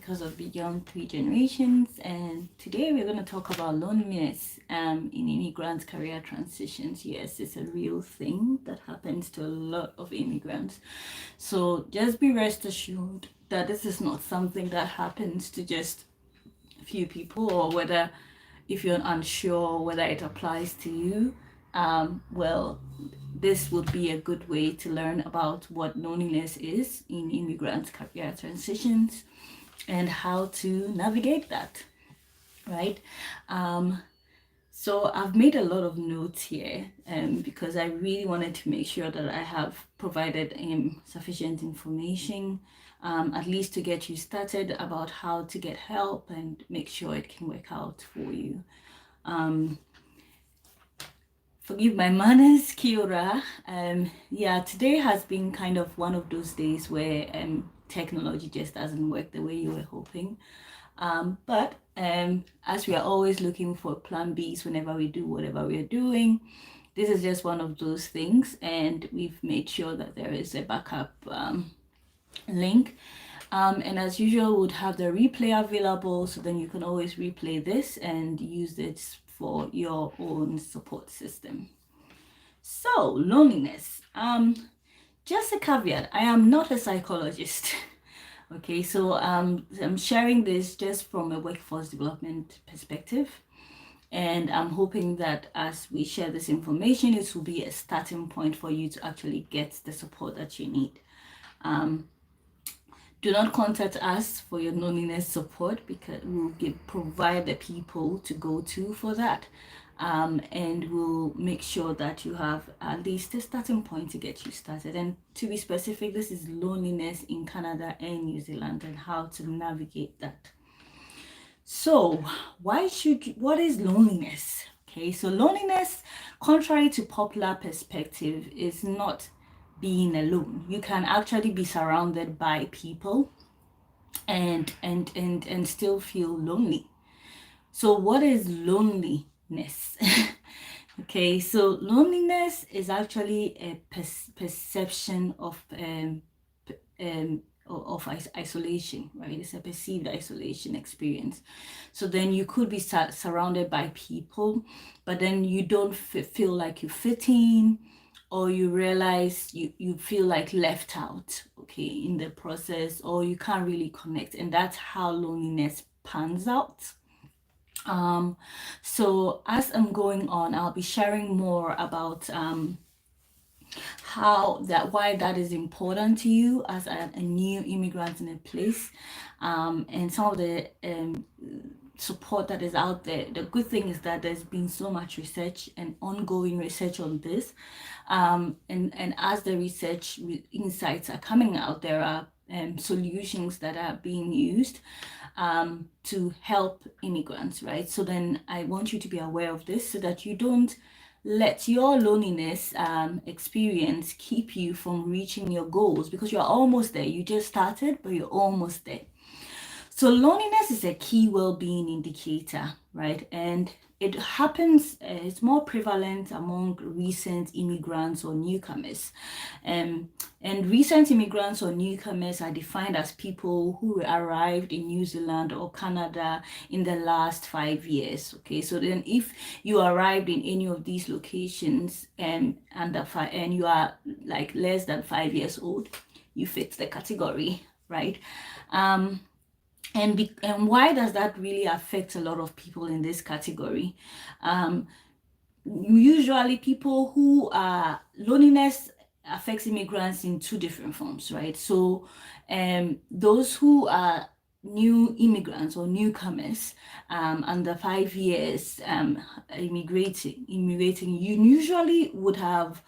because of Beyond Three Generations, and today we're going to talk about loneliness in immigrant career transitions. Yes, it's a real thing that happens to a lot of immigrants. So just be rest assured that this is not something that happens to just a few people, or whether if you're unsure whether it applies to you, well, this would be a good way to learn about what loneliness is in immigrant career transitions and how to navigate that, right? So I've made a lot of notes here because I really wanted to make sure that I have provided sufficient information, at least to get you started about how to get help and make sure it can work out for you. Forgive my manners, Kiora. Yeah, today has been kind of one of those days where technology just doesn't work the way you were hoping. But as we are always looking for plan Bs whenever we do whatever we're doing, this is just one of those things, and we've made sure that there is a backup link. And as usual, would have the replay available, so then you can always replay this and use it for your own support system. So loneliness. Just a caveat, I am not a psychologist. Okay, so I'm sharing this just from a workforce development perspective, and I'm hoping that as we share this information, it will be a starting point for you to actually get the support that you need. Do not contact us for your loneliness support, because we'll provide the people to go to for that. And we'll make sure that you have at least a starting point to get you started. And to be specific, this is loneliness in Canada and New Zealand and how to navigate that. So what is loneliness? Okay, so loneliness, contrary to popular perspective, is not being alone. You can actually be surrounded by people and still feel lonely. So what is loneliness? Okay, so loneliness is actually a perception of isolation, right? It's a perceived isolation experience. So then you could be surrounded by people, but then you don't feel like you fit in, or you realize you feel like left out, okay, in the process, or you can't really connect. And that's how loneliness pans out. So as I'm going on, I'll be sharing more about why that is important to you as a new immigrant in a place, and some of the support that is out there. The good thing is that there's been so much research and ongoing research on this, and as the research insights are coming out, there are solutions that are being used to help immigrants, right? So then I want you to be aware of this so that you don't let your loneliness experience keep you from reaching your goals, because you're almost there. You just started, but you're almost there. So loneliness is a key well-being indicator, right? And it happens, it's more prevalent among recent immigrants or newcomers. And recent immigrants or newcomers are defined as people who arrived in New Zealand or Canada in the last 5 years. Okay, so then if you arrived in any of these locations and you are like less than 5 years old, you fit the category, right? And why does that really affect a lot of people in this category? Usually people who are loneliness affects immigrants in two different forms, right? So those who are new immigrants or newcomers under 5 years immigrating, you usually would have,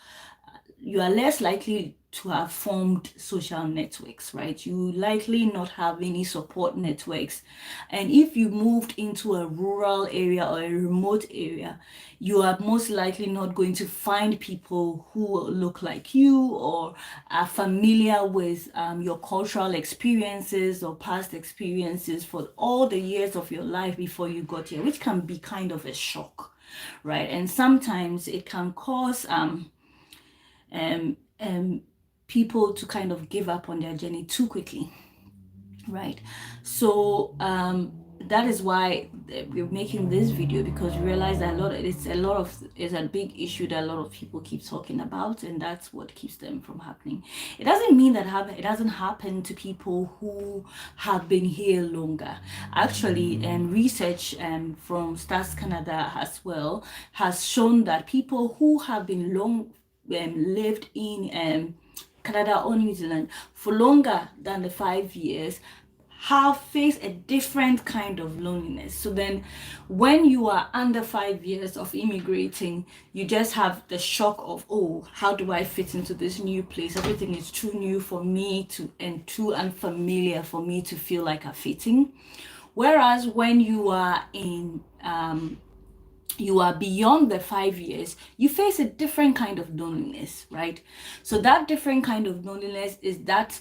you are less likely to have formed social networks, right? You likely not have any support networks. And if you moved into a rural area or a remote area, you are most likely not going to find people who look like you or are familiar with your cultural experiences or past experiences for all the years of your life before you got here, which can be kind of a shock, right? And sometimes it can cause people to kind of give up on their journey too quickly. right? So that is why we're making this video, because we realize that it's a big issue that a lot of people keep talking about, and that's what keeps them from happening. It doesn't mean that it doesn't happen to people who have been here longer. Actually, and research from Stats Canada as well has shown that people who have been lived in Canada or New Zealand for longer than the 5 years have faced a different kind of loneliness. So then when you are under 5 years of immigrating, you just have the shock of, oh, how do I fit into this new place? Everything is too new for me to, and too unfamiliar for me to feel like I'm fitting. Whereas when you are beyond the 5 years, you face a different kind of loneliness, right? So that different kind of loneliness is that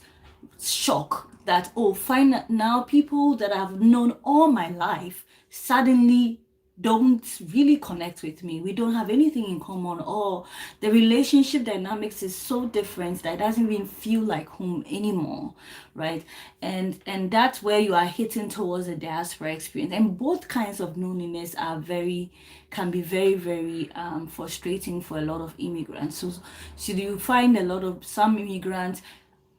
shock that, oh, fine, now people that I've known all my life suddenly don't really connect with me. We don't have anything in common, or the relationship dynamics is so different that it doesn't even feel like home anymore, right? And that's where you are hitting towards a diaspora experience. And both kinds of loneliness can be very, very frustrating for a lot of immigrants. So you find a lot of some immigrants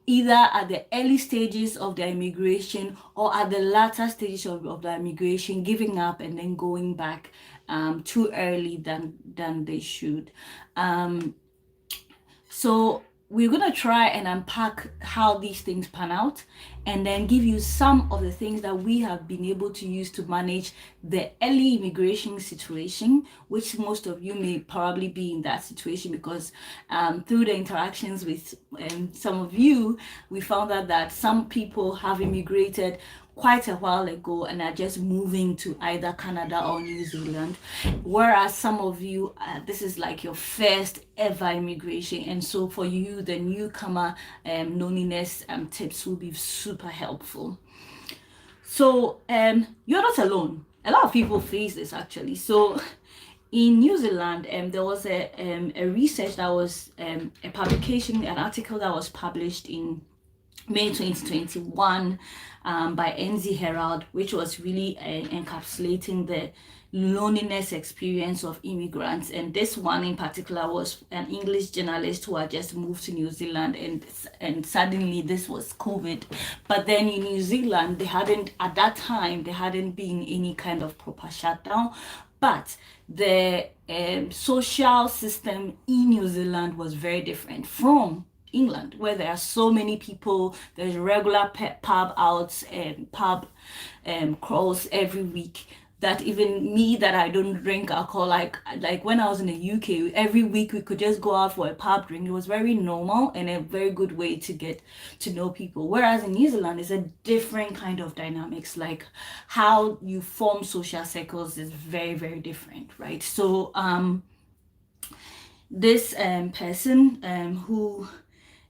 either at the early stages of their immigration or at the latter stages of their immigration, giving up and then going back too early than they should. Um, so we're going to try and unpack how these things pan out, and then give you some of the things that we have been able to use to manage the early immigration situation, which most of you may probably be in that situation, because through the interactions with some of you, we found out that some people have immigrated quite a while ago and are just moving to either Canada or New Zealand, whereas some of you, this is like your first ever immigration, and so for you, the newcomer loneliness tips will be super helpful. So you're not alone. A lot of people face this, actually. So in New Zealand, there was a research that was a publication, an article that was published in May 2021 by NZ Herald, which was really encapsulating the loneliness experience of immigrants. And this one in particular was an English journalist who had just moved to New Zealand, and suddenly this was COVID. But then in New Zealand, at that time, there hadn't been any kind of proper shutdown. But the social system in New Zealand was very different from England, where there are so many people. There's regular pub outs and pub crawls every week, that even me, that I don't drink alcohol, like when I was in the UK, every week we could just go out for a pub drink. It was very normal and a very good way to get to know people. Whereas in New Zealand, it's a different kind of dynamics. Like how you form social circles is very, very different, right? So this person who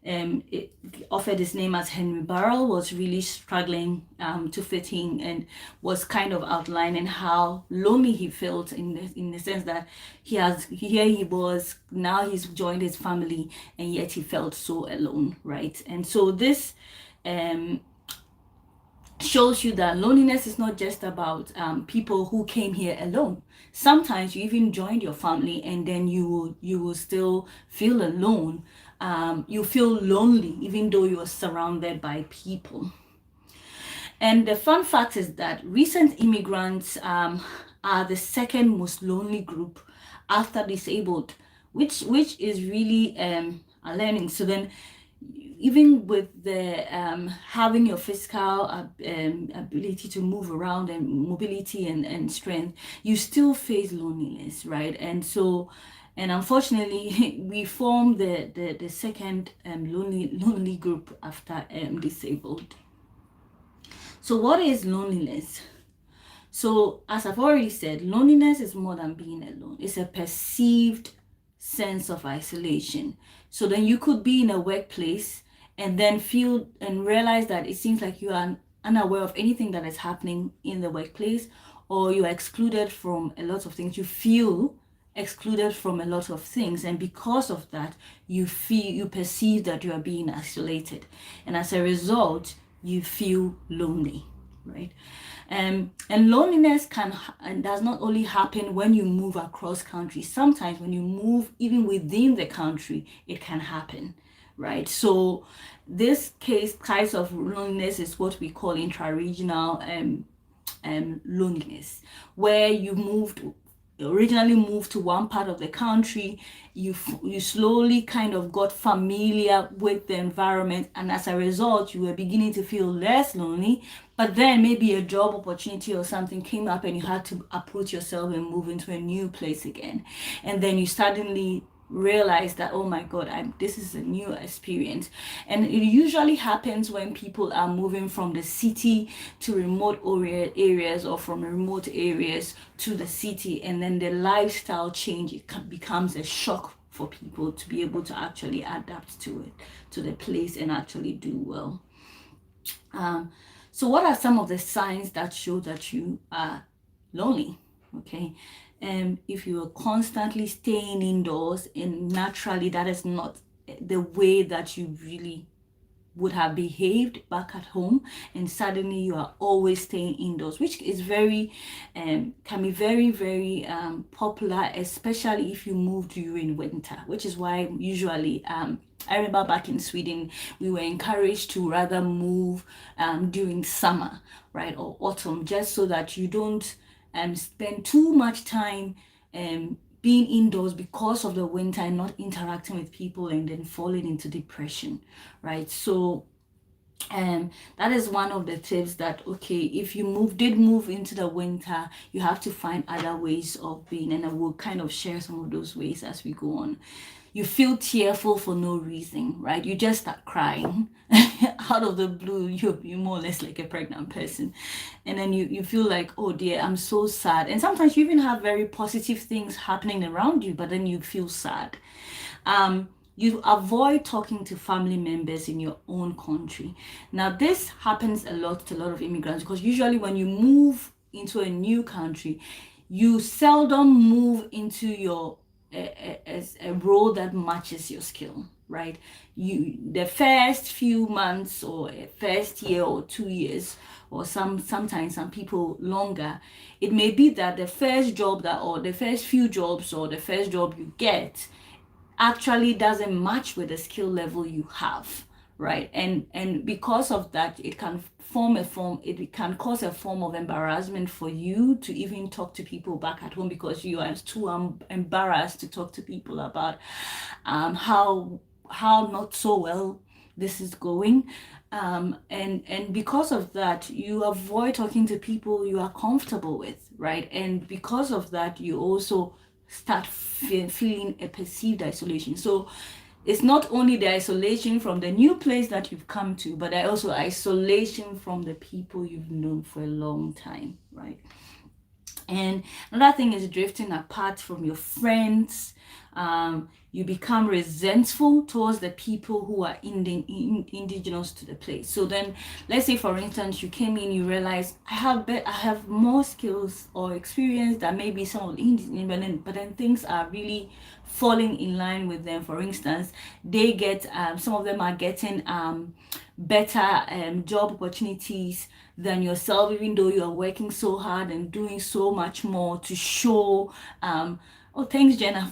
it offered his name as Henry Barrell was really struggling to fit in, and was kind of outlining how lonely he felt in the sense that here he was, now he's joined his family, and yet he felt so alone, right? And so this shows you that loneliness is not just about people who came here alone. Sometimes you even joined your family, and then you will still feel alone. You feel lonely even though you are surrounded by people. And the fun fact is that recent immigrants are the second most lonely group after disabled, which is really a learning. So then, even with the having your physical ability to move around, and mobility and strength, you still face loneliness, right? And so, and unfortunately, we form the second lonely group after disabled. So what is loneliness? So as I've already said, loneliness is more than being alone. It's a perceived sense of isolation. So then you could be in a workplace and then feel and realize that it seems like you are unaware of anything that is happening in the workplace, or you are excluded from a lot of things. You feel excluded from a lot of things, and because of that, you perceive that you are being isolated, and as a result, you feel lonely, right? And loneliness and does not only happen when you move across countries. Sometimes when you move even within the country, it can happen, right? So this types of loneliness is what we call intra-regional loneliness, where you originally moved to one part of the country, you slowly kind of got familiar with the environment, and as a result you were beginning to feel less lonely, but then maybe a job opportunity or something came up and you had to uproot yourself and move into a new place again, and then you suddenly realize that, oh my god, this is a new experience. And it usually happens when people are moving from the city to remote areas, or from remote areas to the city, and then the lifestyle change, becomes a shock for people to be able to actually adapt to it, to the place, and actually do well. So what are some of the signs that show that you are lonely? Okay, if you are constantly staying indoors, and naturally that is not the way that you really would have behaved back at home, and suddenly you are always staying indoors, which is can be very popular, especially if you move during winter, which is why usually I remember back in Sweden, we were encouraged to rather move during summer, right, or autumn, just so that you don't spend too much time being indoors because of the winter and not interacting with people, and then falling into depression, right? So that is one of the tips, that okay, if you did move into the winter, you have to find other ways of being, and I will kind of share some of those ways as we go on. You feel tearful for no reason, right? You just start crying out of the blue. You're more or less like a pregnant person, and then you feel like, oh dear, I'm so sad. And sometimes you even have very positive things happening around you, but then you feel sad. You avoid talking to family members in your own country. Now, this happens a lot to a lot of immigrants, because usually when you move into a new country, you seldom move into a role that matches your skill, right? The first few months, or first year or 2 years, or sometimes some people longer, it may be that the first job or the first few jobs, or the first job you get actually doesn't match with the skill level you have, right? And because of that, it can cause a form of embarrassment for you to even talk to people back at home, because you are too embarrassed to talk to people about how not so well this is going, and because of that, you avoid talking to people you are comfortable with, right? And because of that, you also start feeling a perceived isolation. So it's not only the isolation from the new place that you've come to, but also isolation from the people you've known for a long time, right? And another thing is drifting apart from your friends. You become resentful towards the people who are indigenous to the place. So then, let's say for instance, you came in, you realize I have more skills or experience than maybe some of the Indians, but then things are really falling in line with them. For instance, they get some of them are getting better job opportunities than yourself, even though you are working so hard and doing so much more to show oh, thanks Jenna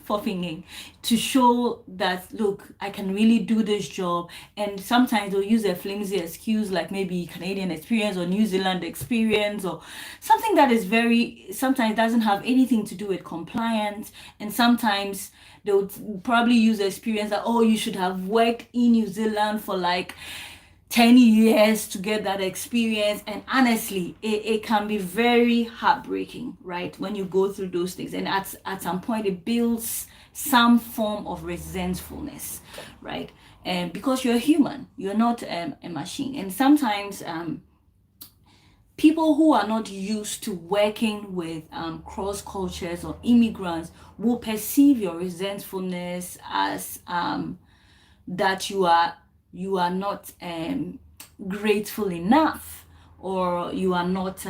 for thinking, to show that, look, I can really do this job. And sometimes they'll use a flimsy excuse, like maybe Canadian experience or New Zealand experience, or something that is sometimes doesn't have anything to do with compliance. And sometimes they'll probably use experience that, oh, you should have worked in New Zealand for like 10 years to get that experience. And honestly, it can be very heartbreaking, right, when you go through those things. And at some point it builds some form of resentfulness, right? And because you're human, you're not a machine. And sometimes people who are not used to working with cross cultures or immigrants will perceive your resentfulness as that you are not grateful enough, or you are not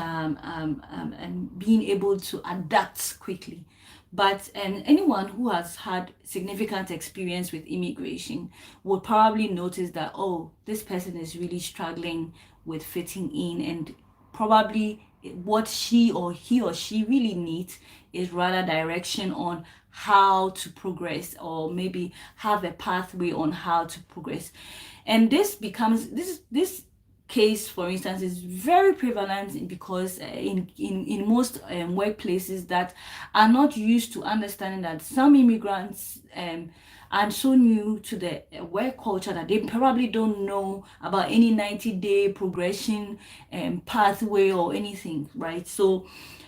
being able to adapt quickly. But anyone who has had significant experience with immigration will probably notice that, oh, this person is really struggling with fitting in, and probably what he or she really needs is rather direction on how to progress, or maybe have a pathway on how to progress. And this becomes this case, for instance, is very prevalent because in most workplaces that are not used to understanding that some immigrants are so new to the work culture that they probably don't know about any 90-day progression pathway or anything, right? So,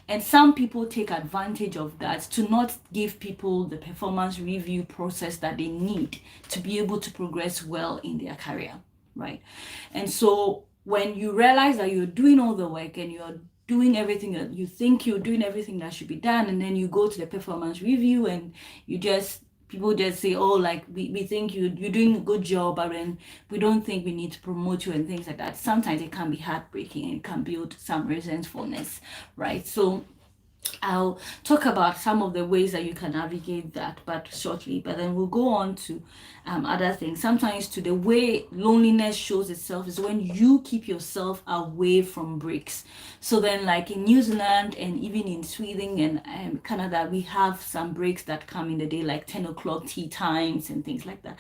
and some people take advantage of that to not give people the performance review process that they need to be able to progress well in their career, right? And so when you realize that you're doing all the work and you're doing everything that you think you're doing, everything that should be done, and then you go to the performance review and people just say, oh, like we think you're doing a good job, but then we don't think we need to promote you and things like that. Sometimes it can be heartbreaking and it can build some resentfulness, right? So I'll talk about some of the ways that you can navigate that, but shortly. But then we'll go on to other things. Sometimes, to the way loneliness shows itself is when you keep yourself away from breaks. So then, like in New Zealand and even in Sweden and Canada, we have some breaks that come in the day, like 10 o'clock tea times and things like that.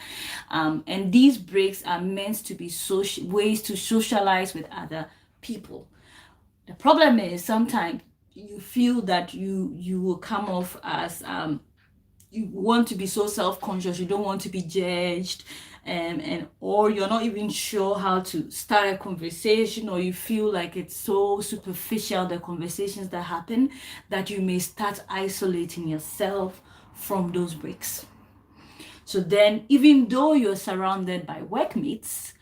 And these breaks are meant to be ways to socialize with other people. The problem is sometimes you feel that you will come off as you want to be so self-conscious, you don't want to be judged, and or you're not even sure how to start a conversation, or you feel like it's so superficial, the conversations that happen, that you may start isolating yourself from those breaks. So then, even though you're surrounded by workmates,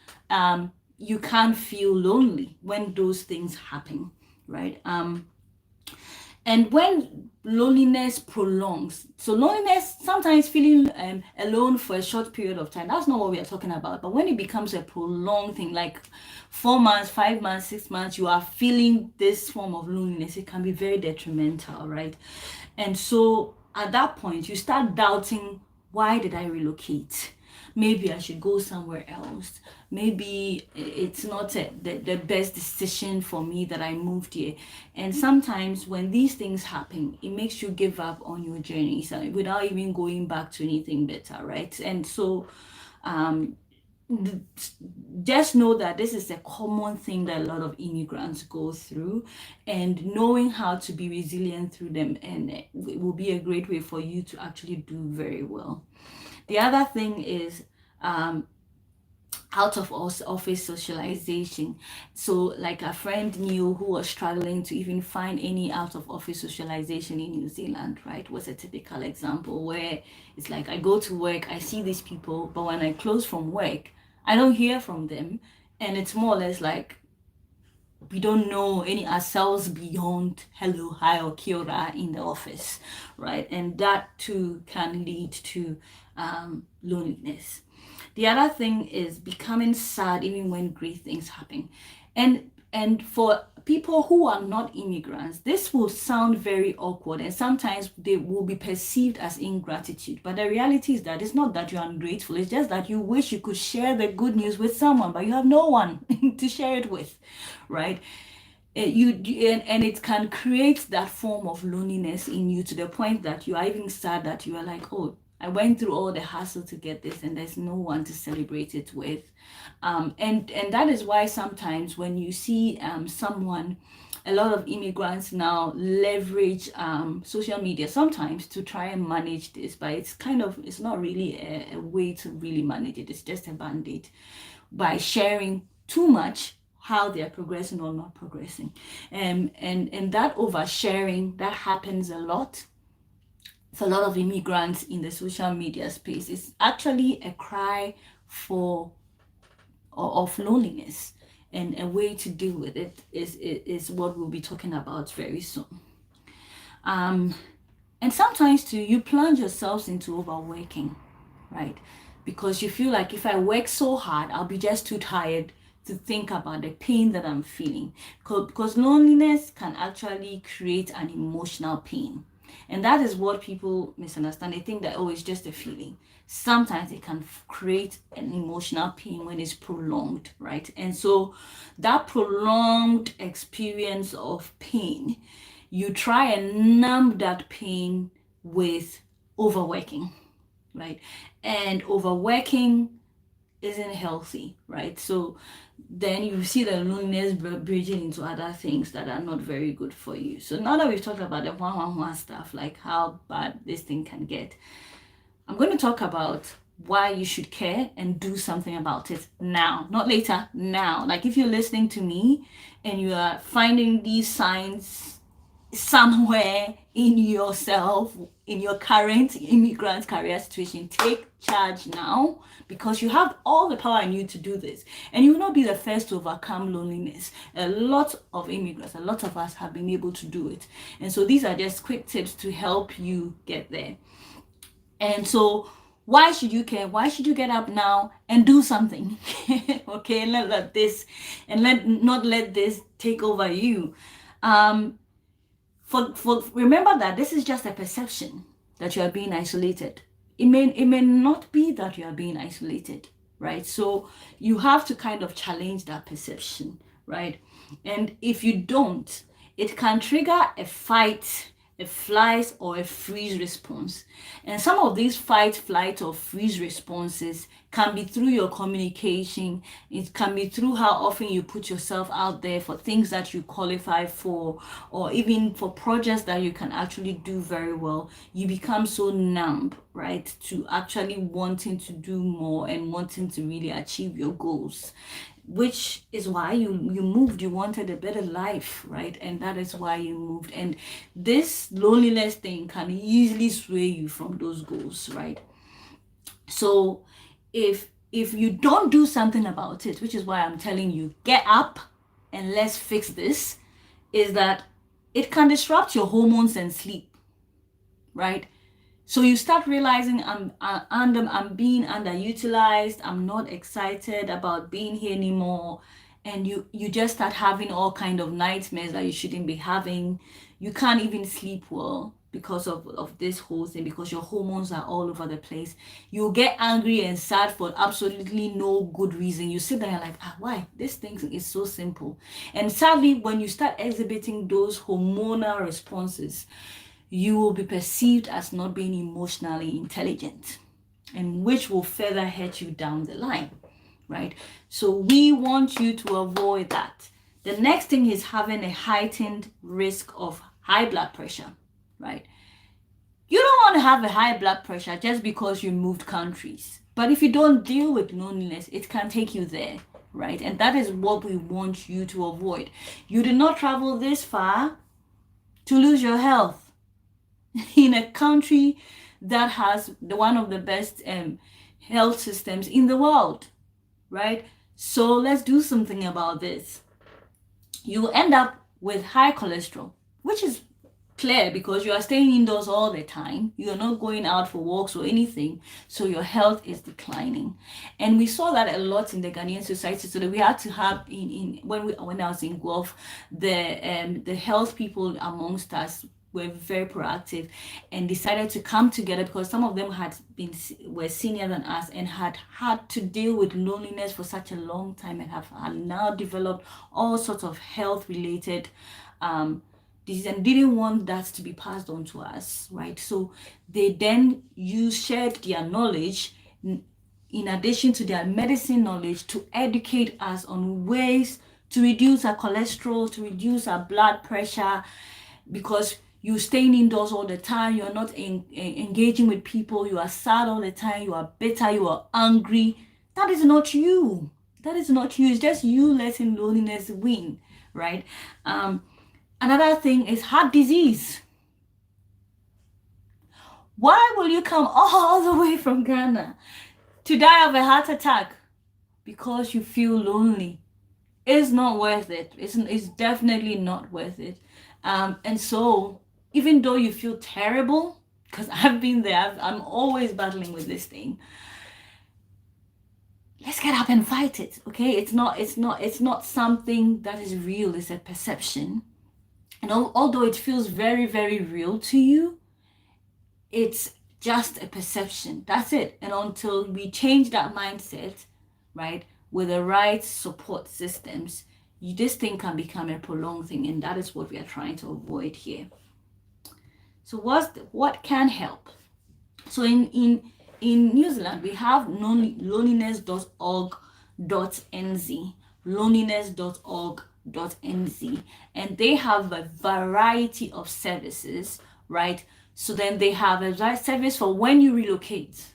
you can't feel lonely when those things happen, right? And when loneliness prolongs, so loneliness, sometimes feeling alone for a short period of time, that's not what we are talking about. But when it becomes a prolonged thing, like 4 months, 5 months, 6 months, you are feeling this form of loneliness, it can be very detrimental, right? And so at that point, you start doubting, why did I relocate? Maybe I should go somewhere else. Maybe it's not the best decision for me that I moved here. And sometimes when these things happen, it makes you give up on your journey, so without even going back to anything better, right? And so just know that this is a common thing that a lot of immigrants go through, and knowing how to be resilient through them, and it will be a great way for you to actually do very well. The other thing is out of office socialization. So like a friend knew who was struggling to even find any out of office socialization in New Zealand, right? Was a typical example where it's like, I go to work, I see these people, but when I close from work, I don't hear from them. And it's more or less like we don't know any ourselves beyond hello, hi, or kia ora in the office, right? And that too can lead to loneliness. The other thing is becoming sad even when great things happen. And for people who are not immigrants, this will sound very awkward, and sometimes they will be perceived as ingratitude. But the reality is that it's not that you're ungrateful, it's just that you wish you could share the good news with someone, but you have no one to share it with, right? And it can create that form of loneliness in you, to the point that you are even sad that you are like, oh, I went through all the hassle to get this, and there's no one to celebrate it with. And that is why sometimes when you see someone, a lot of immigrants now leverage social media sometimes to try and manage this, but it's not really a way to really manage it. It's just a band-aid, by sharing too much how they're progressing or not progressing. And that oversharing, that happens a lot for a lot of immigrants in the social media space. Is actually a cry of loneliness, and a way to deal with it is what we'll be talking about very soon. And sometimes too, you plunge yourselves into overworking, right? Because you feel like, if I work so hard, I'll be just too tired to think about the pain that I'm feeling, because loneliness can actually create an emotional pain. And that is what people misunderstand. They think that, oh, it's just a feeling. Sometimes it can create an emotional pain when it's prolonged, right? And so that prolonged experience of pain, you try and numb that pain with overworking, right? And overworking isn't healthy, right? So then you see the loneliness bridging into other things that are not very good for you. So now that we've talked about the one stuff, like how bad this thing can get, I'm going to talk about why you should care and do something about it now, not later, now. Like if you're listening to me and you are finding these signs somewhere in yourself, in your current immigrant career situation, take charge now, because you have all the power in you to do this, and you will not be the first to overcome loneliness. A lot of immigrants, a lot of us have been able to do it, and so these are just quick tips to help you get there. And so why should you care? Why should you get up now and do something? Okay, let this, and not let this take over you. For remember that this is just a perception that you are being isolated. It may not be that you are being isolated, right? So you have to kind of challenge that perception, right? And if you don't, it can trigger a fight, a flight, or a freeze response. And some of these fight, flight, or freeze responses can be through your communication. It can be through how often you put yourself out there for things that you qualify for, or even for projects that you can actually do very well. You become so numb, right, to actually wanting to do more and wanting to really achieve your goals, which is why you moved. You wanted a better life, right? And that is why you moved. And this loneliness thing can easily sway you from those goals, right? So if you don't do something about it, which is why I'm telling you, get up and let's fix this, is that it can disrupt your hormones and sleep, right? So you start realizing I'm being underutilized. I'm not excited about being here anymore, and you just start having all kind of nightmares that you shouldn't be having. You can't even sleep well because of this whole thing, because your hormones are all over the place. You get angry and sad for absolutely no good reason. You sit there and like, why? This thing is so simple. And sadly, when you start exhibiting those hormonal responses, you will be perceived as not being emotionally intelligent, and which will further hurt you down the line, right? So we want you to avoid that. The next thing is having a heightened risk of high blood pressure, right? You don't want to have a high blood pressure just because you moved countries. But if you don't deal with loneliness, it can take you there, right? And that is what we want you to avoid. You did not travel this far to lose your health in a country that has one of the best health systems in the world, right? So let's do something about this. You will end up with high cholesterol, which is clear because you are staying indoors all the time. You are not going out for walks or anything, so your health is declining. And we saw that a lot in the Ghanaian society, so that we had to have when I was in Guelph, the health people amongst us were very proactive and decided to come together, because some of them were senior than us and had to deal with loneliness for such a long time, and have now developed all sorts of health related disease, and didn't want that to be passed on to us, right? So they then shared their knowledge in addition to their medicine knowledge to educate us on ways to reduce our cholesterol, to reduce our blood pressure, because you're staying indoors all the time, you're not engaging with people, you are sad all the time, you are bitter, you are angry. That is not you. That is not you. It's just you letting loneliness win, right? Another thing is heart disease. Why will you come all the way from Ghana to die of a heart attack? Because you feel lonely. It's not worth it. It's definitely not worth it. And so even though you feel terrible, because I've been there, I'm always battling with this thing, let's get up and fight it. Okay, it's not something that is real. It's a perception, and although it feels very, very real to you, it's just a perception. That's it. And until we change that mindset, right, with the right support systems, this thing can become a prolonged thing, and that is what we are trying to avoid here. So what can help? So in New Zealand, we have loneliness.org.nz, loneliness.org.nz, and they have a variety of services, right? So then they have a service for when you relocate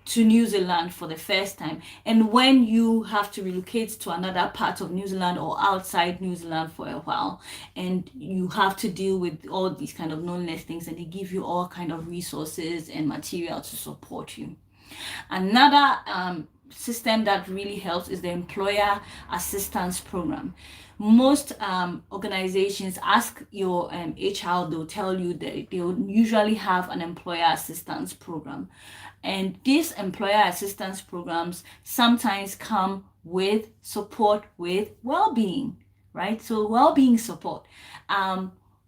to New Zealand for the first time, and when you have to relocate to another part of New Zealand or outside New Zealand for a while, and you have to deal with all these kind of loneliness things, and they give you all kind of resources and material to support you. Another system that really helps is the employer assistance program. Most organizations ask your HR, they'll tell you that they'll usually have an employer assistance program. And these employer assistance programs sometimes come with support with well-being, right? So well-being support.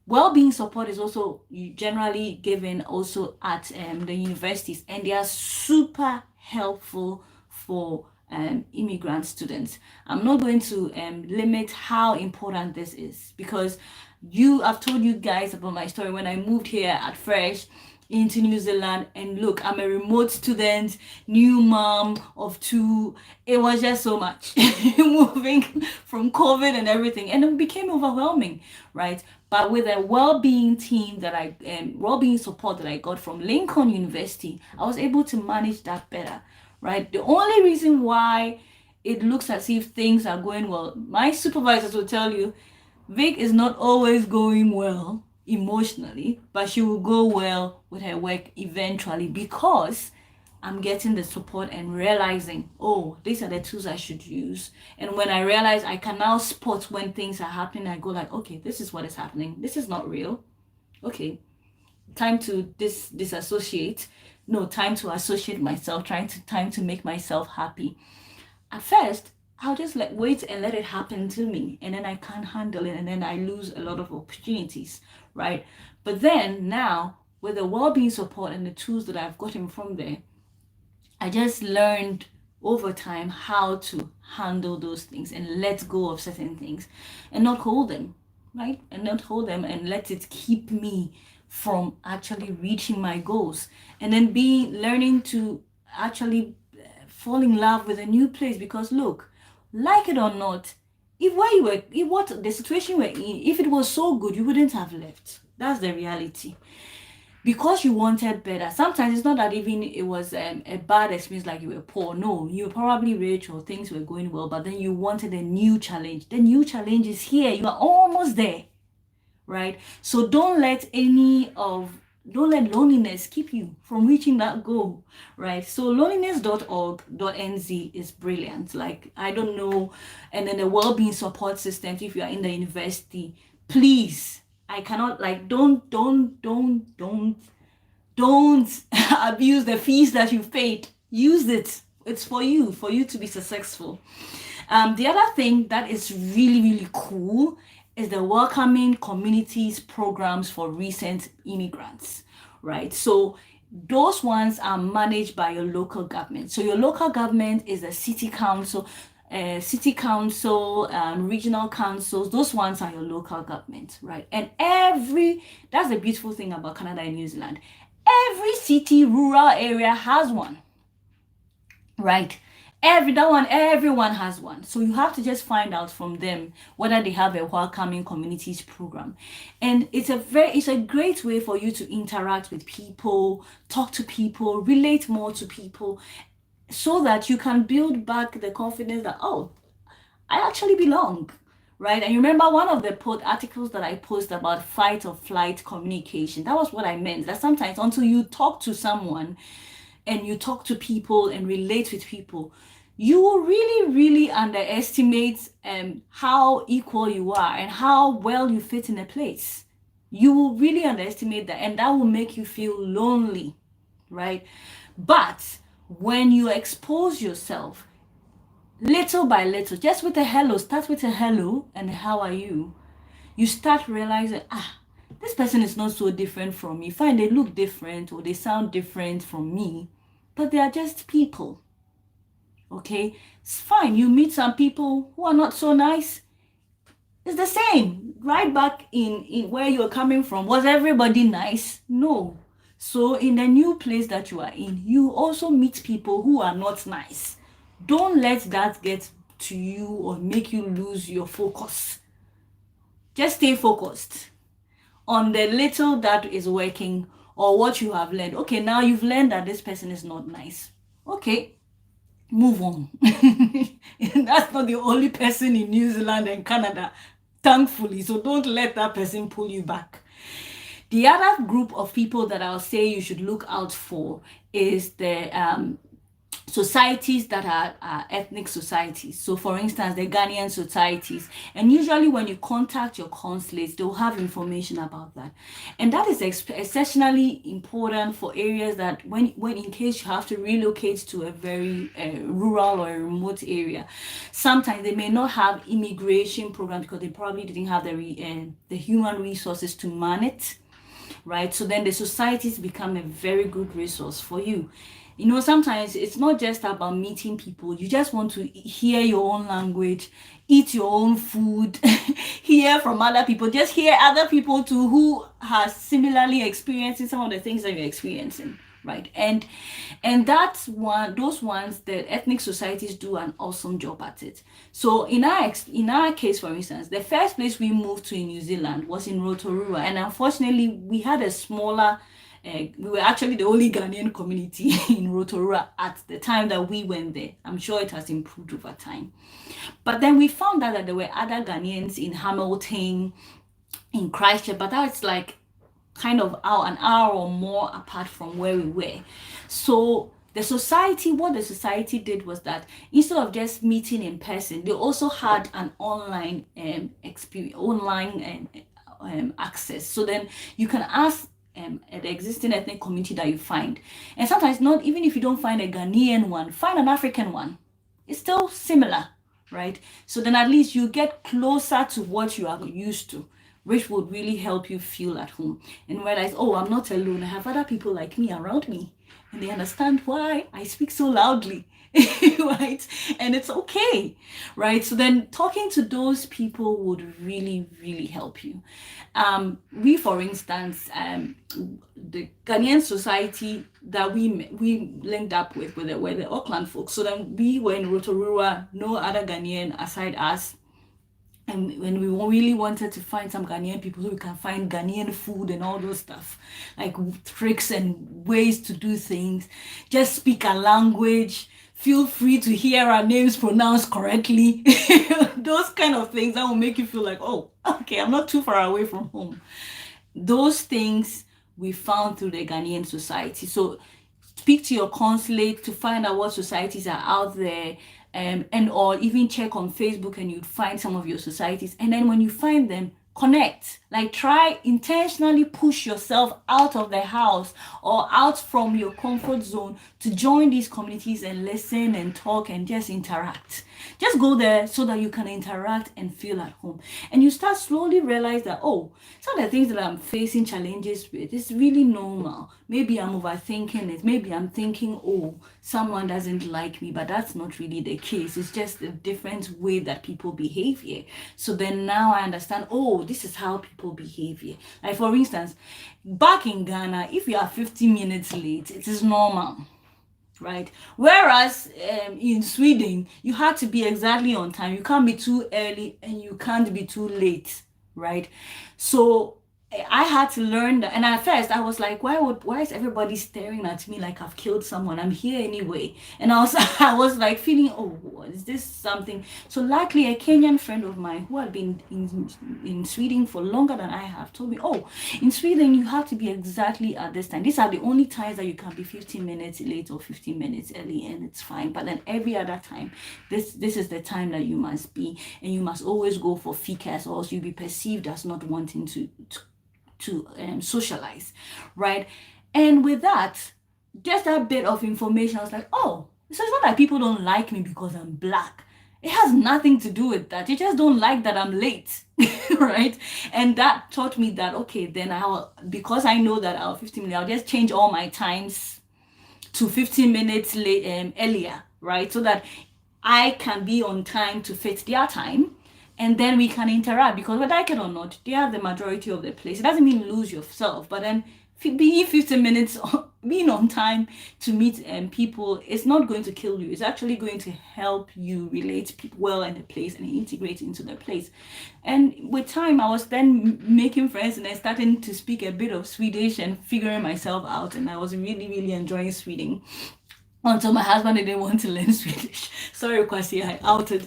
Well-being support is also generally given also at the universities, and they are super helpful for immigrant students. I'm not going to limit how important this is, because I've told you guys about my story when I moved here at first into New Zealand, and look, I'm a remote student, new mom of two. It was just so much moving from COVID and everything, and it became overwhelming, right? But with a well-being team well-being support that I got from Lincoln University, I was able to manage that better, right? The only reason why it looks as if things are going well, my supervisors will tell you, Vic is not always going well emotionally, but she will go well with her work eventually, because I'm getting the support and realizing, oh, these are the tools I should use. And when I realize, I can now spot when things are happening, I go like, okay, this is what is happening. This is not real. Okay, time to disassociate. No, time to associate myself, time to make myself happy. At first, I'll just wait and let it happen to me, and then I can't handle it, and then I lose a lot of opportunities, right? But then now, with the well-being support and the tools that I've gotten from there, I just learned over time how to handle those things and let go of certain things and not hold them, right? And not hold them and let it keep me from actually reaching my goals. And then learning to actually fall in love with a new place, because look, like it or not, if the situation we're in, if it was so good, you wouldn't have left. That's the reality. Because you wanted better. Sometimes it's not that even it was a bad experience, like you were poor. No, you were probably rich or things were going well, but then you wanted a new challenge. The new challenge is here. You are almost there, right? So don't let loneliness keep you from reaching that goal, right? So loneliness.org.nz is brilliant. Like, I don't know. And then the well-being support system, if you are in the university, please, I cannot, like, don't abuse the fees that you've paid. Use it. It's for you to be successful. The other thing that is really, really cool is the welcoming communities programs for recent immigrants, right? So those ones are managed by your local government. So your local government is a city council, regional councils. Those ones are your local government, right? And that's the beautiful thing about Canada and New Zealand. Every city, rural area has one, right? Everyone has one. So you have to just find out from them whether they have a welcoming communities program. And it's a great way for you to interact with people, talk to people, relate more to people, so that you can build back the confidence that, oh, I actually belong, right? And you remember one of the articles that I posted about fight or flight communication. That was what I meant, that sometimes until you talk to someone and you talk to people and relate with people, you will really, really underestimate how equal you are and how well you fit in a place. You will really underestimate that, and that will make you feel lonely, right? But when you expose yourself little by little, just with a hello, start with a hello and how are you, you start realizing, this person is not so different from me. Fine, they look different or they sound different from me, but they are just people. Okay, it's fine. You meet some people who are not so nice. It's the same. Right back in where you're coming from. Was everybody nice? No. So in the new place that you are in, you also meet people who are not nice. Don't let that get to you or make you lose your focus. Just stay focused on the little that is working or what you have learned. Okay, now you've learned that this person is not nice. Okay, move on. That's not the only person in New Zealand and Canada, thankfully. So don't let that person pull you back. The other group of people that I'll say you should look out for is the societies that are ethnic societies. So for instance, the Ghanaian societies, and usually when you contact your consulates, they'll have information about that. And that is exceptionally important for areas that when in case you have to relocate to a very rural or a remote area, sometimes they may not have immigration programs because they probably didn't have the human resources to man it, right? So then the societies become a very good resource for you. You know, sometimes it's not just about meeting people. You just want to hear your own language, eat your own food, hear from other people, just hear other people too who are similarly experiencing some of the things that you're experiencing, right? And that's those ones, the ethnic societies do an awesome job at it. So in our case, for instance, the first place we moved to in New Zealand was in Rotorua, and unfortunately we had a smaller we were actually the only Ghanaian community in Rotorua at the time that we went there. I'm sure it has improved over time. But then we found out that there were other Ghanaians in Hamilton, in Christchurch, but that's like kind of an hour or more apart from where we were. So what the society did was that instead of just meeting in person, they also had an online experience, online access. So then you can ask the existing ethnic community that you find, and sometimes not even if you don't find a Ghanaian one, find an African one. It's still similar, right? So then at least you get closer to what you are used to, which would really help you feel at home and realize, oh, I'm not alone. I have other people like me around me, and they understand why I speak so loudly. Right? And it's okay, right? So then talking to those people would really, really help you. We, for instance, the Ghanaian society that we linked up with were the Auckland folks. So then we were in Rotorua, no other Ghanaian aside us. And when we really wanted to find some Ghanaian people so we can find Ghanaian food and all those stuff, like tricks and ways to do things, just speak a language, feel free to hear our names pronounced correctly. Those kind of things that will make you feel like, oh, okay, I'm not too far away from home. Those things we found through the Ghanaian society. So speak to your consulate to find out what societies are out there, and or even check on Facebook and you'd find some of your societies. And then when you find them, connect. Like, try intentionally push yourself out of the house or out from your comfort zone to join these communities and listen and talk and just interact. Just go there so that you can interact and feel at home. And you start slowly realize that, oh, some of the things that I'm facing challenges with is really normal. Maybe I'm overthinking it. Maybe I'm thinking, oh, someone doesn't like me, but that's not really the case. It's just a different way that people behave here. So then now I understand, oh, this is how people behave here. Like, for instance, back in Ghana, if you are 15 minutes late, it is normal, right? Whereas in Sweden, you have to be exactly on time. You can't be too early and you can't be too late, right? So I had to learn that. And at first I was like, why is everybody staring at me like I've killed someone? I'm here anyway. And I was like feeling, oh, is this something? So luckily a Kenyan friend of mine who had been in Sweden for longer than I have told me, oh, in Sweden you have to be exactly at this time. These are the only times that you can be 15 minutes late or 15 minutes early, and it's fine. But then every other time, this is the time that you must be, and you must always go for fikas, or else you'll be perceived as not wanting to socialize, right? And with that, just that bit of information, I was like, oh, so it's not that people don't like me because I'm black. It has nothing to do with that. They just don't like that I'm late, right? And that taught me that, okay, then I'll, because I know that I'll 15 minutes, I'll just change all my times to 15 minutes late, earlier, right? So that I can be on time to fit their time, and then we can interact, because whether I can or not, they are the majority of the place. It doesn't mean lose yourself, but then being 15 minutes, being on time to meet people, it's not going to kill you. It's actually going to help you relate well in the place and integrate into the place. And with time, I was then making friends, and I started to speak a bit of Swedish and figuring myself out, and I was really, really enjoying Sweden until my husband didn't want to learn Swedish. Sorry, Kwasi, I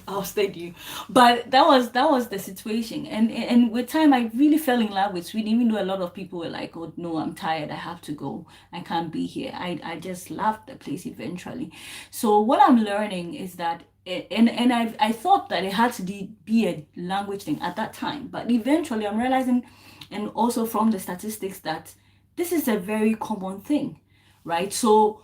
ousted you. But that was the situation. And with time I really fell in love with Sweden, even though a lot of people were like, oh no, I'm tired, I have to go. I can't be here. I just loved the place eventually. So what I'm learning is that and I thought that it had to be a language thing at that time. But eventually I'm realizing, and also from the statistics, that this is a very common thing, right? So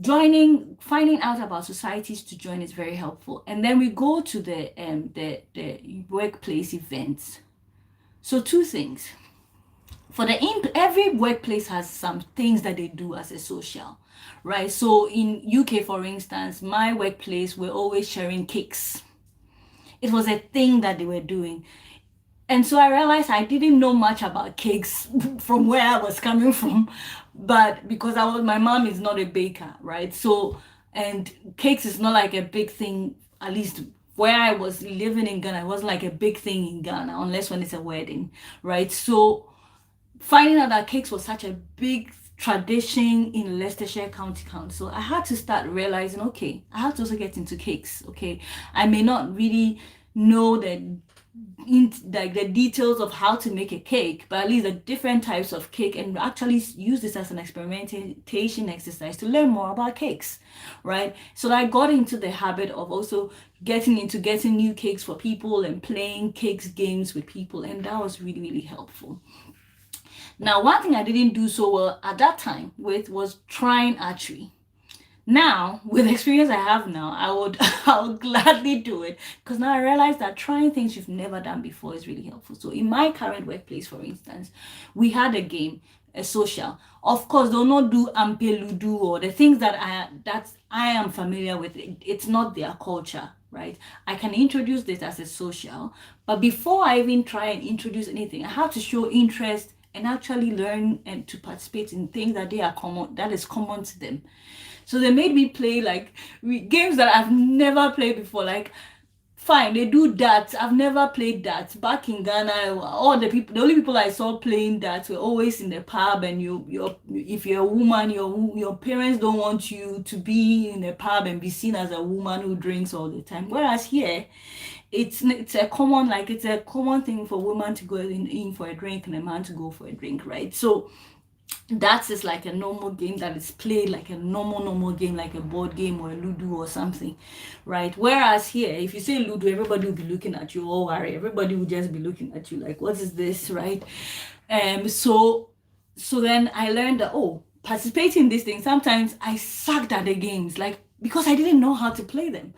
finding out about societies to join is very helpful. And then we go to the workplace events. So two things. For every workplace has some things that they do as a social, right? So in UK, for instance, my workplace, we're always sharing cakes. It was a thing that they were doing. And so I realized I didn't know much about cakes from where I was coming from, but because my mom is not a baker, right? So, and cakes is not like a big thing, at least where I was living in Ghana, it wasn't like a big thing in Ghana, unless when it's a wedding, right? So finding out that cakes was such a big tradition in Leicestershire County Council, I had to start realizing, okay, I have to also get into cakes. Okay, I may not really know like the details of how to make a cake, but at least the different types of cake, and actually use this as an experimentation exercise to learn more about cakes, right? So I got into the habit of also getting new cakes for people and playing cakes games with people, and that was really, really helpful. Now, one thing I didn't do so well at that time was trying archery. Now, with the experience I have now, I would gladly do it, because now I realize that trying things you've never done before is really helpful. So in my current workplace, for instance, we had a game, a social. Of course, they'll not do ampe ludo or the things that I am familiar with. It's not their culture, right? I can introduce this as a social, but before I even try and introduce anything, I have to show interest and actually learn and to participate in things that is common to them. So they made me play like games that I've never played before. Like, fine, they do that. I've never played that. Back in Ghana, the only people I saw playing that were always in the pub. And if you're a woman, your parents don't want you to be in the pub and be seen as a woman who drinks all the time. Whereas here, it's a common thing for women to go in for a drink and a man to go for a drink, right? So that is like a normal game that is played like a normal game, like a board game or a ludo or something, right? Whereas here, if you say ludo, everybody will be looking at you. Oh, worry, everybody will just be looking at you like, what is this, right? So then I learned that, participating in these things, sometimes I sucked at the games, like, because I didn't know how to play them.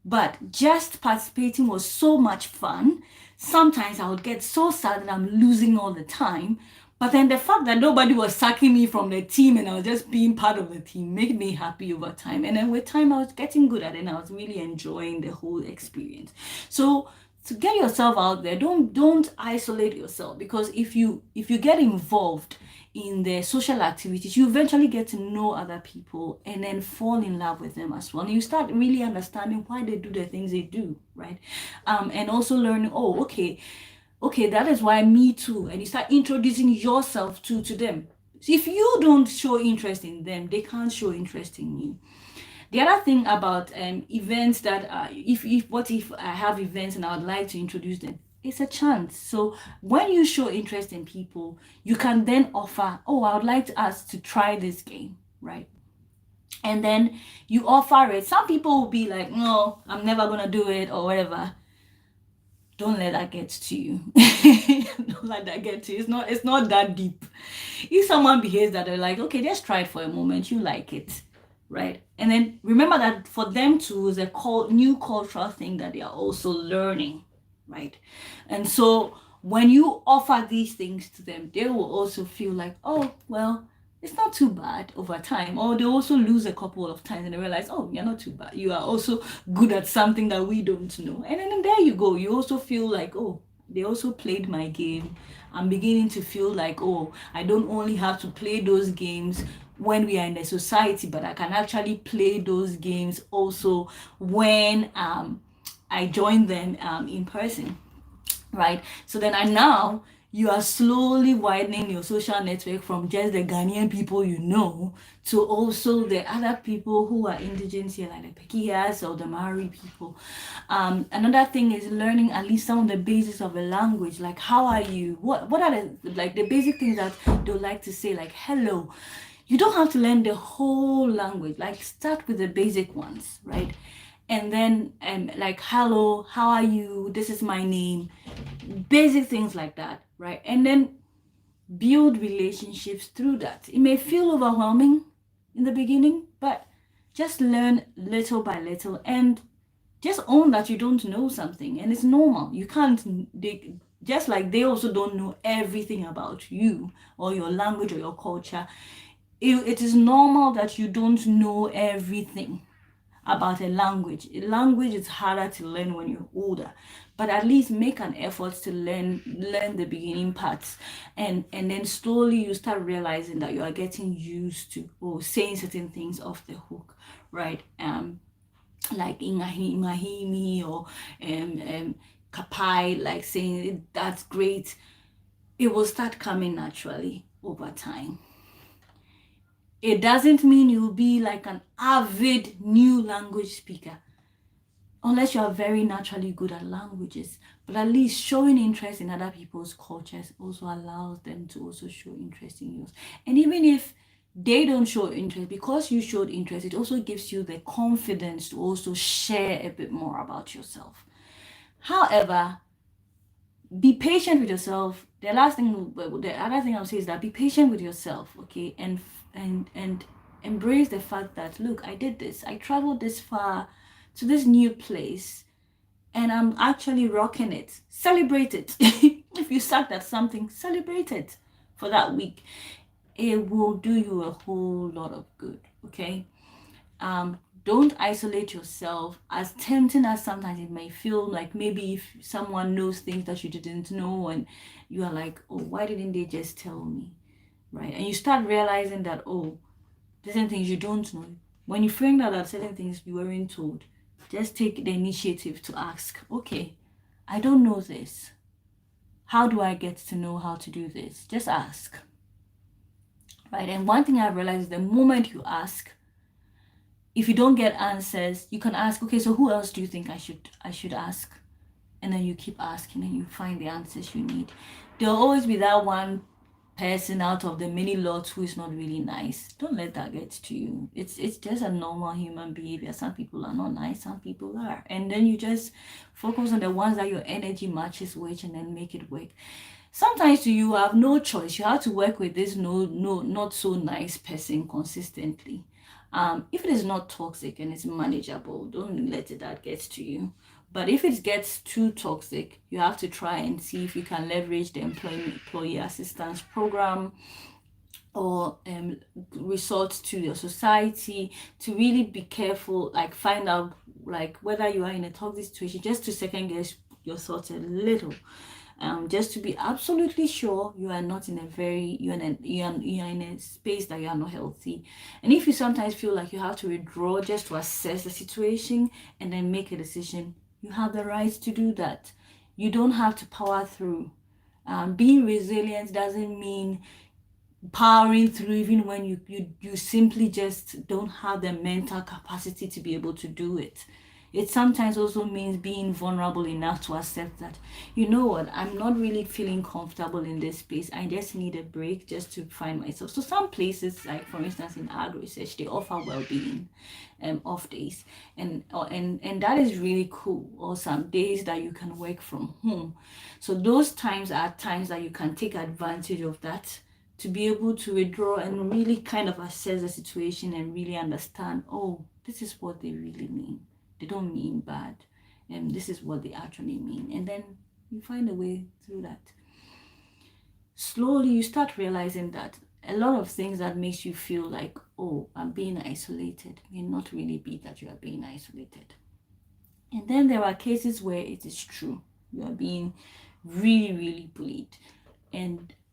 But just participating was so much fun. Sometimes I would get so sad that I'm losing all the time. But then the fact that nobody was sacking me from the team and I was just being part of the team made me happy over time. And then with time, I was getting good at it and I was really enjoying the whole experience. So to get yourself out there, don't isolate yourself, because if you get involved in the social activities, you eventually get to know other people and then fall in love with them as well. And you start really understanding why they do the things they do, right? And also learning, okay, that is why me too. And you start introducing yourself to them. If you don't show interest in them, they can't show interest in you. The other thing about events that what if I have events and I would like to introduce them? It's a chance. So when you show interest in people, you can then offer, I would like us to try this game, right? And then you offer it. Some people will be like, no, I'm never gonna do it or whatever. Don't let that get to you. Don't let that get to you. It's not that deep. If someone behaves that, they're like, okay, just try it for a moment, you like it, right? And then remember that for them too is a new cultural thing that they are also learning, right? And so when you offer these things to them, they will also feel like, oh, well, it's not too bad over time. Or they also lose a couple of times and they realize, oh, you're not too bad. You are also good at something that we don't know. And then there you go. You also feel like, oh, they also played my game. I'm beginning to feel like, oh, I don't only have to play those games when we are in a society, but I can actually play those games also when I join them in person, right? So then now you are slowly widening your social network from just the Ghanaian people you know to also the other people who are indigenous here, like the Pekias or the Maori people. Another thing is learning at least some of the basics of a language, like how are you? What are the like the basic things that they would like to say, like hello. You don't have to learn the whole language. Like start with the basic ones, right? And then like hello, how are you? This is my name. Basic things like that, right? And then build relationships through that. It may feel overwhelming in the beginning, but just learn little by little and just own that you don't know something, and it's normal. You can't, they just like they also don't know everything about you or your language or your culture. It is normal that you don't know everything about a language. A language is harder to learn when you're older, but at least make an effort to learn the beginning parts, and then slowly you start realizing that you are getting used to or saying certain things off the hook, right? Like imahimi or kapai, like saying that's great. It will start coming naturally over time. It doesn't mean you'll be like an avid new language speaker unless you are very naturally good at languages. But at least showing interest in other people's cultures also allows them to also show interest in yours. And even if they don't show interest, because you showed interest, it also gives you the confidence to also share a bit more about yourself. However, be patient with yourself. The other thing I'll say is that be patient with yourself, okay, and embrace the fact that look, I did this. I traveled this far to this new place, and I'm actually rocking it. Celebrate it. If you sucked at something, celebrate it for that week. It will do you a whole lot of good. Okay. Don't isolate yourself, as tempting as sometimes it may feel. Like maybe if someone knows things that you didn't know and you are like, oh, why didn't they just tell me, right? And you start realizing that, oh, certain things you don't know. When you find out that certain things you weren't told, just take the initiative to ask, okay, I don't know this, how do I get to know how to do this? Just ask, right? And one thing I've realized is the moment you ask, if you don't get answers, you can ask, okay, so who else do you think I should ask? And then you keep asking and you find the answers you need. There'll always be that one person out of the many lots who is not really nice. Don't let that get to you. It's just a normal human behavior. Some people are not nice, some people are. And then you just focus on the ones that your energy matches with and then make it work. Sometimes you have no choice. You have to work with this not so nice person consistently. If it is not toxic and it's manageable, don't let that get to you. But if it gets too toxic, you have to try and see if you can leverage the employee assistance program or resort to your society to really be careful, like find out like whether you are in a toxic situation, just to second guess your thoughts a little. Just to be absolutely sure you are not in a very you're in a space that you are not healthy. And if you sometimes feel like you have to withdraw just to assess the situation and then make a decision, you have the right to do that. You don't have to power through. Being resilient doesn't mean powering through even when you simply just don't have the mental capacity to be able to do it. It sometimes also means being vulnerable enough to accept that, you know what, I'm not really feeling comfortable in this space. I just need a break just to find myself. So some places, like for instance in ag research, they offer well-being off days, and that is really cool. Or some days that you can work from home. So those times are times that you can take advantage of that to be able to withdraw and really kind of assess the situation and really understand, oh, this is what they really mean. They don't mean bad. And this is what they actually mean. And then you find a way through that. Slowly, you start realizing that a lot of things that makes you feel like, oh, I'm being isolated, may not really be that you are being isolated. And then there are cases where it is true. You are being really, really bullied.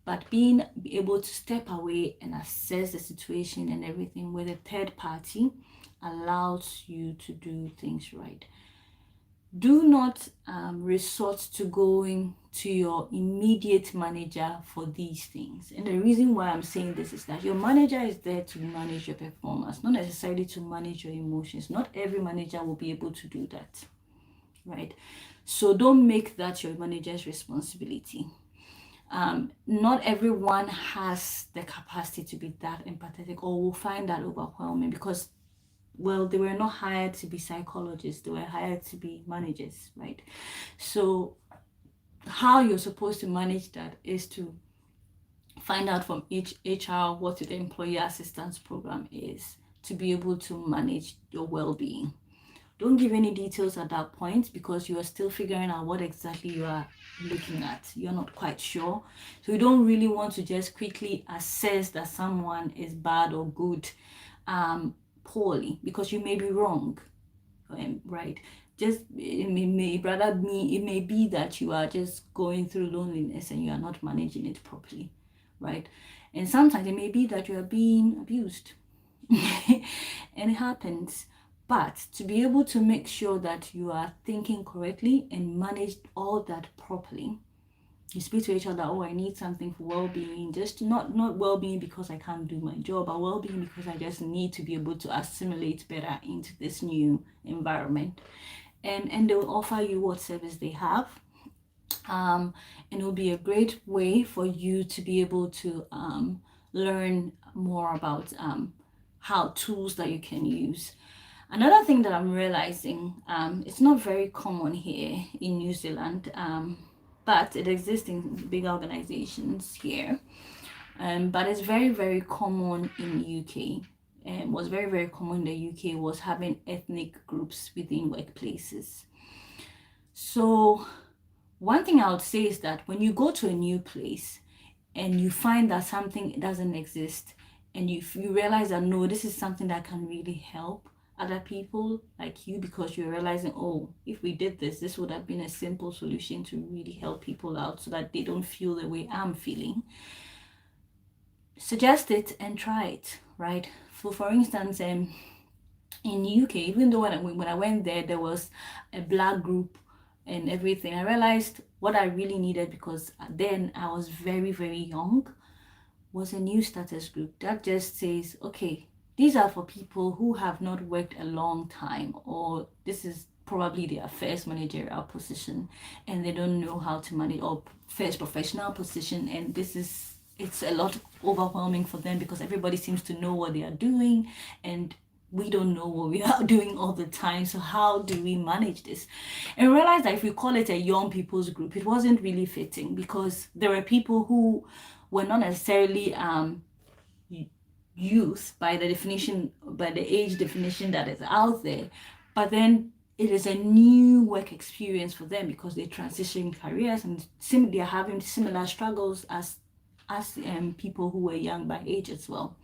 But being able to step away and assess the situation and everything with a third party allows you to do things right. Do not resort to going to your immediate manager for these things. And the reason why I'm saying this is that your manager is there to manage your performance, not necessarily to manage your emotions. Not every manager will be able to do that, right? So don't make that your manager's responsibility. Not everyone has the capacity to be that empathetic, or will find that overwhelming because, well, they were not hired to be psychologists, they were hired to be managers, right? So how you're supposed to manage that is to find out from each HR what the employee assistance program is to be able to manage your well-being. Don't give any details at that point because you are still figuring out what exactly you are looking at. You're not quite sure. So you don't really want to just quickly assess that someone is bad or good poorly, because you may be wrong, right? Just it may be that you are just going through loneliness and you are not managing it properly, right? And sometimes it may be that you are being abused and it happens. But to be able to make sure that you are thinking correctly and manage all that properly, you speak to each other, oh, I need something for well-being, just not well-being because I can't do my job, but well-being because I just need to be able to assimilate better into this new environment. And they'll offer you what service they have. And it will be a great way for you to be able to learn more about how tools that you can use. Another thing that I'm realizing, it's not very common here in New Zealand, but it exists in big organizations here. But it's very, very common in the UK. Was very, very common in the UK was having ethnic groups within workplaces. So one thing I would say is that when you go to a new place and you find that something doesn't exist, and you realize that no, this is something that can really help other people like you, because you're realizing, oh, if we did this would have been a simple solution to really help people out so that they don't feel the way I'm feeling. Suggest it and try it, right? For instance, in UK, even though when I went there was a black group and everything, I realized what I really needed, because then I was very, very young, was a new status group that just says, okay, these are for people who have not worked a long time, or this is probably their first managerial position and they don't know how to manage, or first professional position, and it's a lot overwhelming for them because everybody seems to know what they are doing and we don't know what we are doing all the time. So how do we manage this? And realize that if we call it a young people's group, it wasn't really fitting, because there were people who were not necessarily youth by the definition, by the age definition that is out there, but then it is a new work experience for them because they transition careers and they are having similar struggles as people who were young by age as well.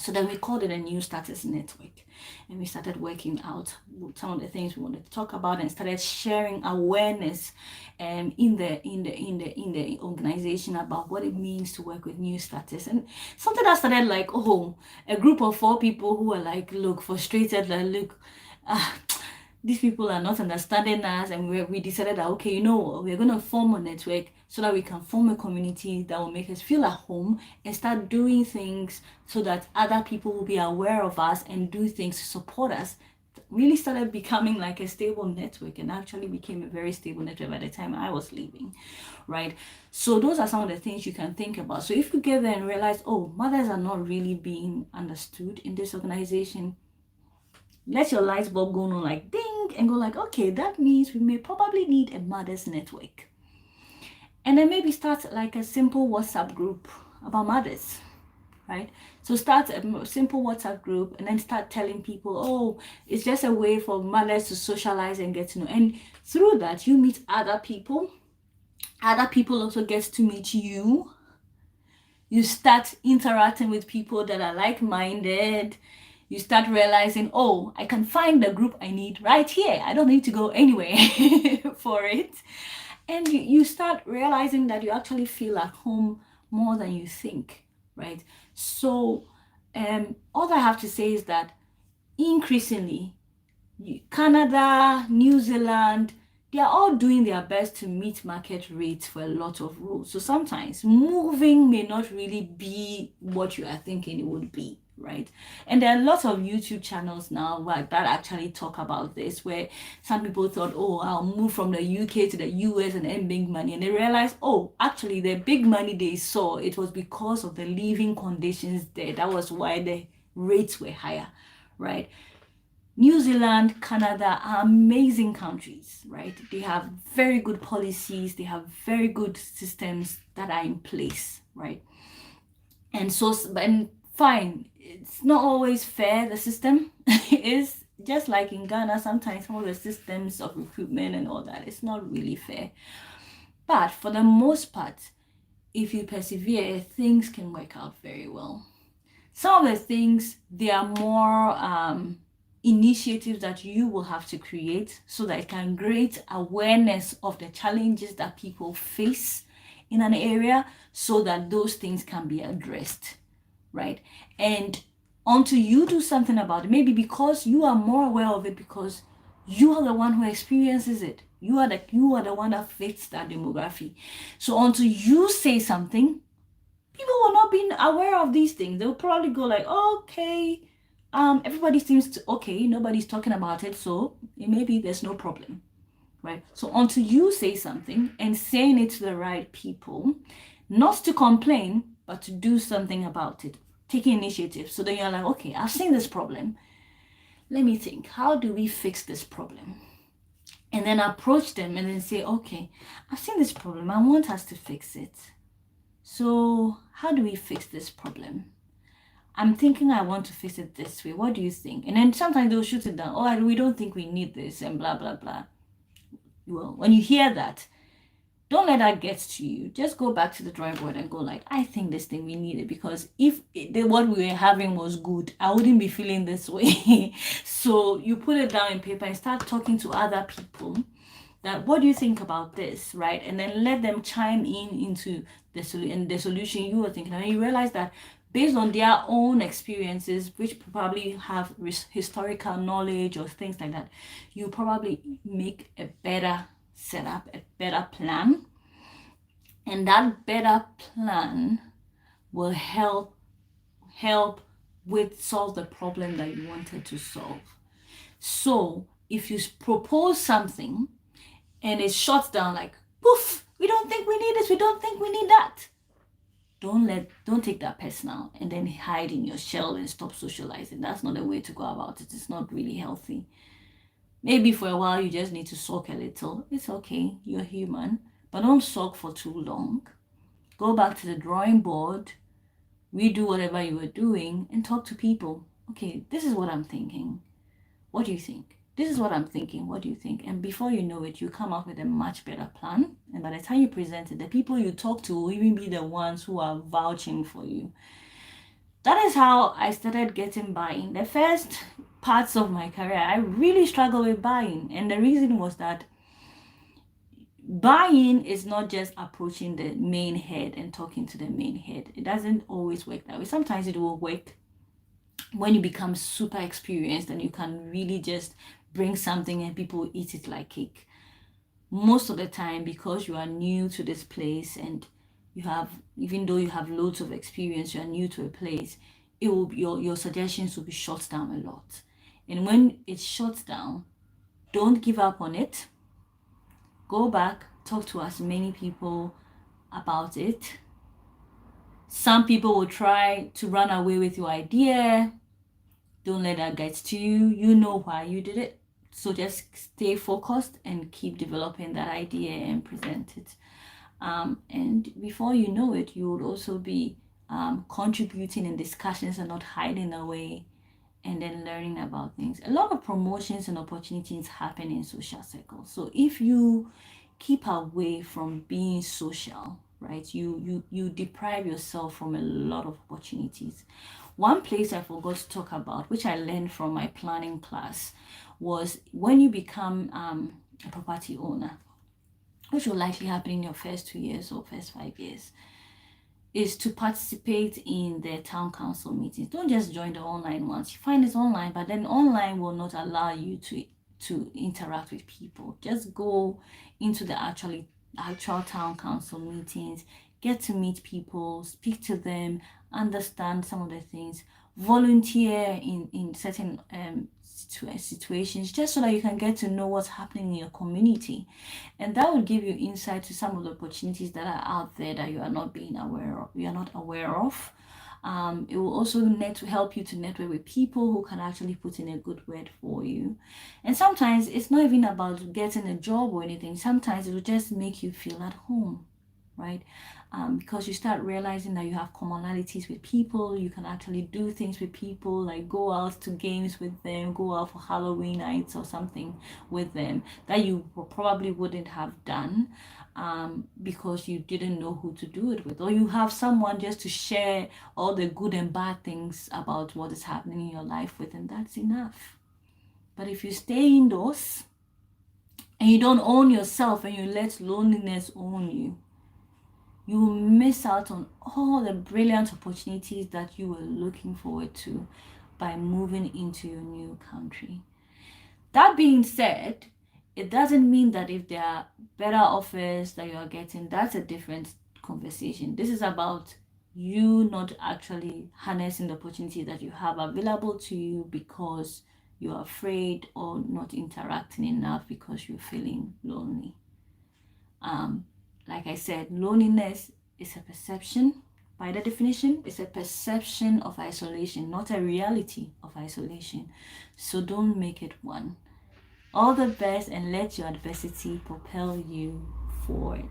So then we called it a new status network, and we started working out some of the things we wanted to talk about and started sharing awareness in the organization about what it means to work with new status. And something that started like, oh, a group of 4 people who were like, look, frustrated, like, look, these people are not understanding us, and we decided that, okay, you know what, we're going to form a network so that we can form a community that will make us feel at home and start doing things so that other people will be aware of us and do things to support us. Really started becoming like a stable network, and actually became a very stable network by the time I was leaving, right? So those are some of the things you can think about. So if you get there and realize, oh, mothers are not really being understood in this organization, let your light bulb go on like ding and go like, okay, that means we may probably need a mothers network. And then maybe start like a simple WhatsApp group about mothers, right? So start a simple WhatsApp group and then start telling people, oh, it's just a way for mothers to socialize and get to know. And through that, you meet other people. Other people also get to meet you. You start interacting with people that are like-minded. You start realizing, oh, I can find the group I need right here. I don't need to go anywhere for it. And you start realizing that you actually feel at home more than you think, right? So all I have to say is that increasingly, Canada, New Zealand, they are all doing their best to meet market rates for a lot of roles. So sometimes moving may not really be what you are thinking it would be, right? And there are lots of YouTube channels now that actually talk about this, where some people thought, oh, I'll move from the UK to the US and earn big money. And they realized, oh, actually the big money they saw, it was because of the living conditions there. That was why the rates were higher, right? New Zealand, Canada are amazing countries, right? They have very good policies, they have very good systems that are in place, right? And so, and fine, it's not always fair, the system is just like in Ghana. Sometimes some of the systems of recruitment and all that, it's not really fair. But for the most part, if you persevere, things can work out very well. Some of the things, they are more initiatives that you will have to create so that it can create awareness of the challenges that people face in an area so that those things can be addressed, right? And until you do something about it, maybe because you are more aware of it, because you are the one who experiences it, you are the one that fits that demography. So until you say something, people will not be aware of these things. They'll probably go like, okay, everybody seems to, okay, nobody's talking about it, so maybe there's no problem, right? So until you say something, and saying it to the right people, not to complain, but to do something about it, taking initiative. So then you're like, okay, I've seen this problem. Let me think, how do we fix this problem? And then approach them and then say, okay, I've seen this problem. I want us to fix it. So how do we fix this problem? I'm thinking I want to fix it this way. What do you think? And then sometimes they'll shoot it down. Oh, we don't think we need this and blah, blah, blah. Well, when you hear that, don't let that get to you. Just go back to the drawing board and go like, I think this thing we need it, because if what we were having was good, I wouldn't be feeling this way. So you put it down in paper and start talking to other people. That what do you think about this, right? And then let them chime into the solution you were thinking. And you realize that based on their own experiences, which probably have historical knowledge or things like that, you probably make a better setup, a better plan. And that better plan will help with solve the problem that you wanted to solve. So if you propose something and it shuts down like, poof, we don't think we need this, we don't think we need that. Don't take that personal and then hide in your shell and stop socializing. That's not the way to go about it. It's not really healthy. Maybe for a while you just need to sulk a little. It's okay, you're human, but don't sulk for too long. Go back to the drawing board, redo whatever you were doing, and talk to people. Okay, this is what I'm thinking. What do you think? This is what I'm thinking. What do you think? And before you know it, you come up with a much better plan. And by the time you present it, the people you talk to will even be the ones who are vouching for you. That is how I started getting buy-in. The first parts of my career, I really struggled with buy-in. And the reason was that buy-in is not just approaching the main head and talking to the main head. It doesn't always work that way. Sometimes it will work when you become super experienced and you can really just bring something and people eat it like cake. Most of the time, because you are new to this place and you have, even though you have loads of experience, you are new to a place, it will be, your suggestions will be shut down a lot. And when it shuts down, don't give up on it. Go back, talk to as many people about it. Some people will try to run away with your idea. Don't let that get to you. You know why you did it. So just stay focused and keep developing that idea and present it. And before you know it, you would also be contributing in discussions and not hiding away, and then learning about things. A lot of promotions and opportunities happen in social circles. So if you keep away from being social, right, you deprive yourself from a lot of opportunities. One place I forgot to talk about, which I learned from my planning class, was when you become a property owner, which will likely happen in your first 2 years or first 5 years, is to participate in the town council meetings. Don't just join the online ones. You find it's online, but then online will not allow you to interact with people. Just go into the actual town council meetings, get to meet people, speak to them, understand some of the things, volunteer in certain situations, just so that you can get to know what's happening in your community, and that will give you insight to some of the opportunities that are out there that you are not being aware of, you're not aware of. It will also help you to network with people who can actually put in a good word for you. And sometimes it's not even about getting a job or anything. Sometimes it will just make you feel at home, right? Because you start realizing that you have commonalities with people. You can actually do things with people, like go out to games with them, go out for Halloween nights or something with them that you probably wouldn't have done because you didn't know who to do it with, or you have someone just to share all the good and bad things about what is happening in your life with, and that's enough. But if you stay indoors and you don't own yourself and you let loneliness own you, you will miss out on all the brilliant opportunities that you were looking forward to by moving into your new country. That being said, it doesn't mean that if there are better offers that you are getting, that's a different conversation. This is about you not actually harnessing the opportunity that you have available to you because you're afraid or not interacting enough because you're feeling lonely. Like I said, loneliness is a perception. By the definition, it's a perception of isolation, not a reality of isolation. So don't make it one. All the best, and let your adversity propel you forward.